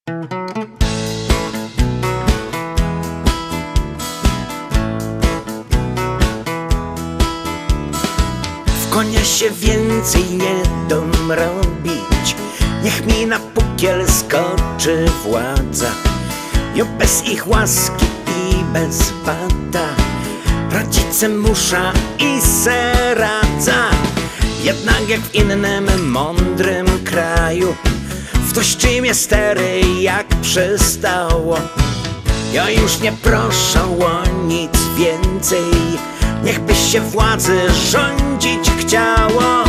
W konia się więcej nie dom robić, niech mi na pukiel skoczy władza. Jo bez ich łaski i bez bata rodzice musza i se radza. Jednak jak w innym mądrym kraju, w tościmie stery jak przystało. Ja już nie proszę o nic więcej, niechby się władzy rządzić chciało.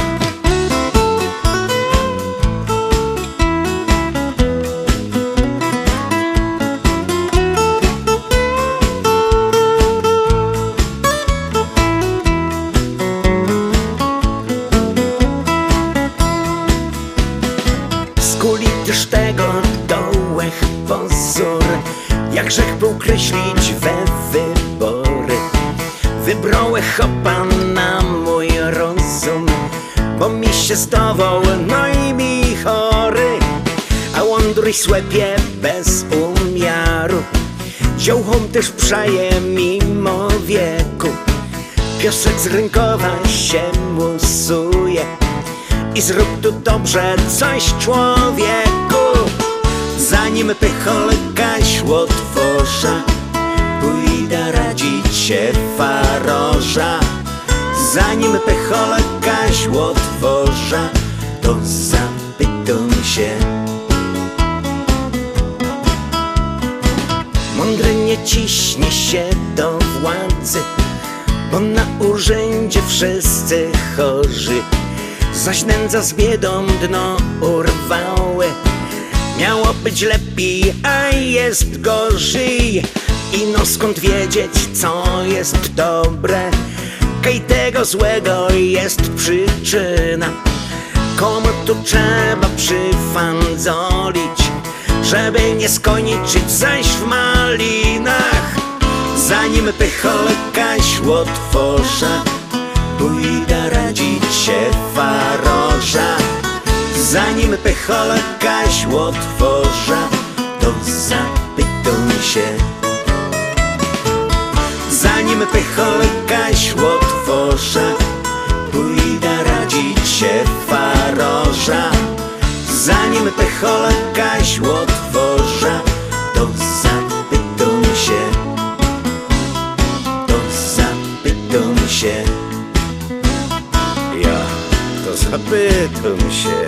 Skuli też tego dołech pozór, jak grzech był kreślić we wybory. Wybrałem chopa na mój rozum, bo mi się zdawał, no i mi chory. A łądruj słepie bez umiaru, ziołchom też przaje mimo wieku. Piosek z rynkowa się musuje i zrób tu dobrze coś człowieku. Zanim pycholka śłotworza, pójdę radzić się faroża. Zanim pycholka śłotworza, to zapytam się. Mądry nie ciśnie się do władzy, bo na urzędzie wszyscy chorzy. Zaś nędza z biedą dno urwały. Miało być lepiej, a jest gorzej. I no skąd wiedzieć, co jest dobre, kaj tego złego jest przyczyna. Komu tu trzeba przyfandzolić, żeby nie skończyć zaś w malinach. Zanim pycholka śłotworza, pójdę radzić się faroża. Zanim pycholka śłotworza, to zapytam się. Zanim pycholka śłotworza, pójdę radzić się faroża. Zanim pycholka śłotworza, to zapytam się. To zapytam się. Ja to zapytam się.